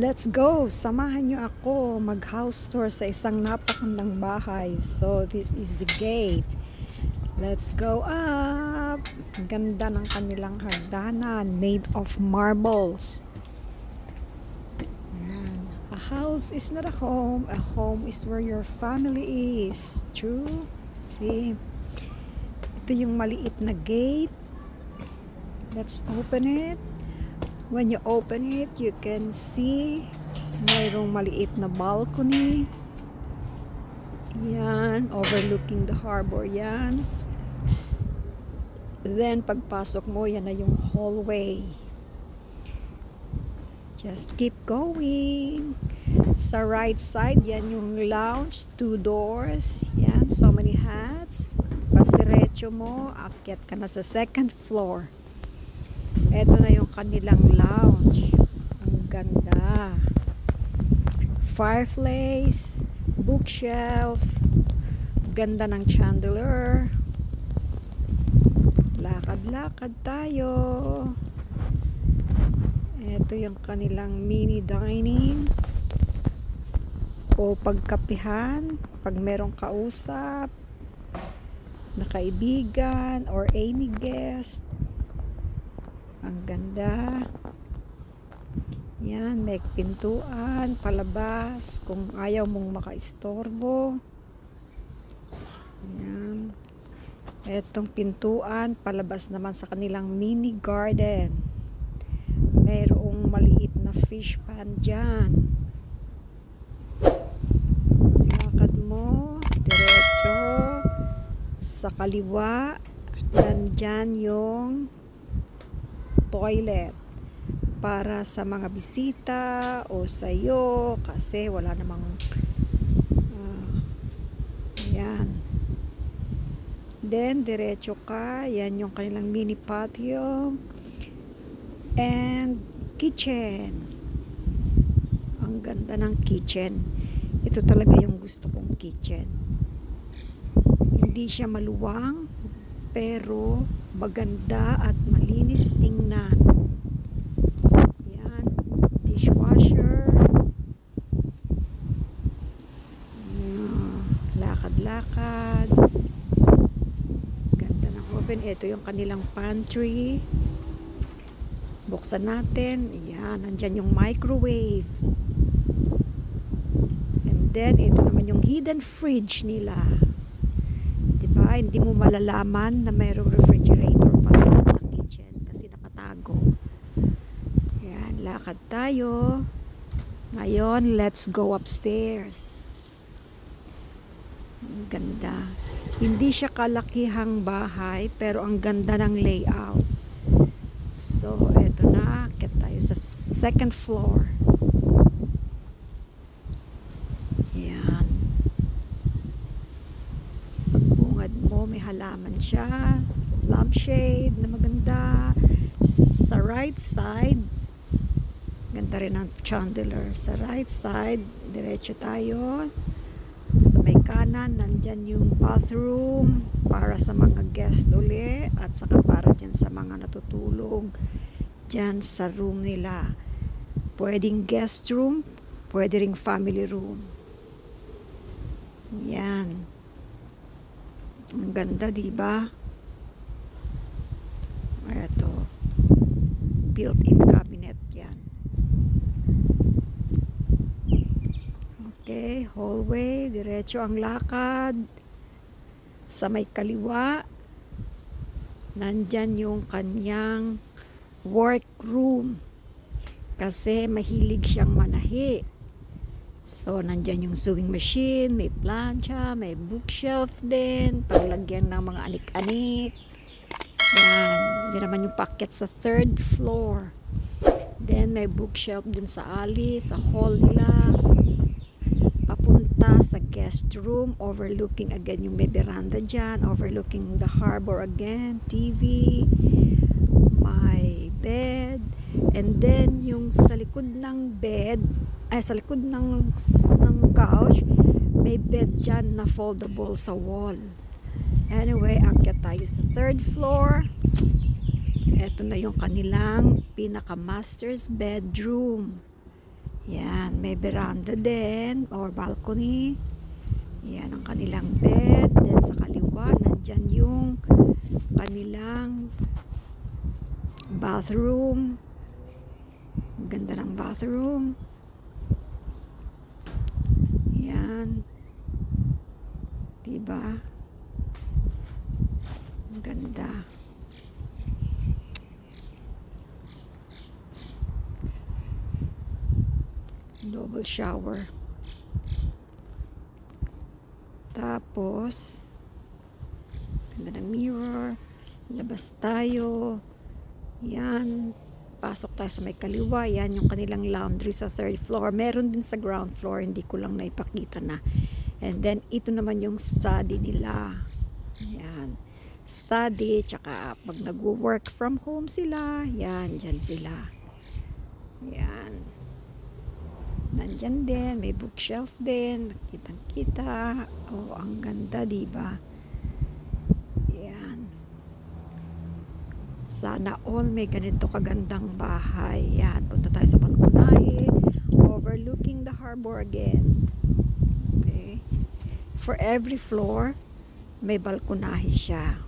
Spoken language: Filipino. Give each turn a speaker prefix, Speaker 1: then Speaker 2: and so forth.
Speaker 1: Let's go! Samahan niyo ako mag-house tour sa isang napakandang bahay. So, this is the gate. Let's go up! Ganda ng kanilang hagdanan, made of marbles. Ayan. A house is not a home. A home is where your family is. True? See? Ito yung maliit na gate. Let's open it. When you open it, you can see mayroong maliit na balcony. Yan, overlooking the harbor yan. Then, pagpasok mo, yan na yung hallway. Just keep going. Sa right side, yan yung lounge, 2 doors. Yan, so many hats. Pag diretso mo, akyat ka na sa 2nd floor. Ito na yung kanilang lounge. Ang ganda. Fireplace, bookshelf, ganda ng chandelier. Lakad-lakad tayo. Ito yung kanilang mini dining o pagkapihan pag merong kausap na kaibigan or any guest. Ang ganda. Yan, may pintuan palabas kung ayaw mong makaistorbo. Yan. Etong pintuan palabas naman sa kanilang mini garden. Mayroong maliit na fish pan dyan. Lakad mo diretso sa kaliwa, nandyan yung toilet para sa mga bisita o sa'yo kasi wala namang yan. Then diretso ka, yan yung kanilang mini patio and kitchen. Ang ganda ng kitchen. Ito talaga yung gusto kong kitchen. Hindi siya maluwang pero maganda at malinis tingnan. Yan, dishwasher. Lakad-lakad. Ganda ng oven. Ito yung kanilang pantry. Buksan natin. Yan, nandyan yung microwave. And then, ito naman yung hidden fridge nila. Hindi mo malalaman na mayroong refrigerator pa sa kitchen kasi nakatago. Yan, lakad tayo. Ngayon, let's go upstairs. Ang ganda. Hindi siya kalakihang bahay pero ang ganda ng layout. So, eto na. Akit tayo sa 2nd floor. Yan. May halaman siya, lampshade na maganda. Sa right side, ganda rin ang chandelier. Sa right side, diretso tayo. Sa may kanan, nandyan yung bathroom para sa mga guest uli at saka para dyan sa mga natutulog dyan sa room nila. Pwedeng guest room, pwede ring family room. Yan. Ang ganda, diba? Ito. Built-in cabinet yan. Okay, hallway. Diretso ang lakad. Sa may kaliwa, nandyan yung kanyang workroom. Kasi mahilig siyang manahi. So, nandyan yung sewing machine, may plancha, may bookshelf din, paglagyan ng mga anik-anik. Yan. Yan naman yung packet sa 3rd floor. Then, may bookshelf din sa alley, sa hall nila. Papunta sa guest room, overlooking again yung may veranda dyan, overlooking the harbor again, TV, my bed, and then yung sa likod ng bed, sa likod ng couch, may bed dyan na foldable sa wall. Anyway, akyat tayo sa 3rd floor. Ito na yung kanilang pinaka master's bedroom. Yan, may veranda din or balcony. Yan ang kanilang bed. Then sa kaliwa, nandyan yung kanilang bathroom. Ganda ng bathroom. Yan. Diba? Ang ganda. Double shower. Tapos, ganda ng mirror. Labas tayo. Yan. Pasok tayo sa may kaliwa. Yan yung kanilang laundry sa third floor. Meron din sa ground floor. Hindi ko lang naipakita na. And then, ito naman yung study nila. Yan. Study. Tsaka pag nag-work from home sila, yan. Dyan sila. Yan. Nandyan din. May bookshelf din. Kitang-kita. Oh, ang ganda, diba? Yan. Sana all may ganito kagandang bahay. Yan. Punta tayo sa balkonahe. Overlooking the harbor again. Okay. For every floor, may balkonahe siya.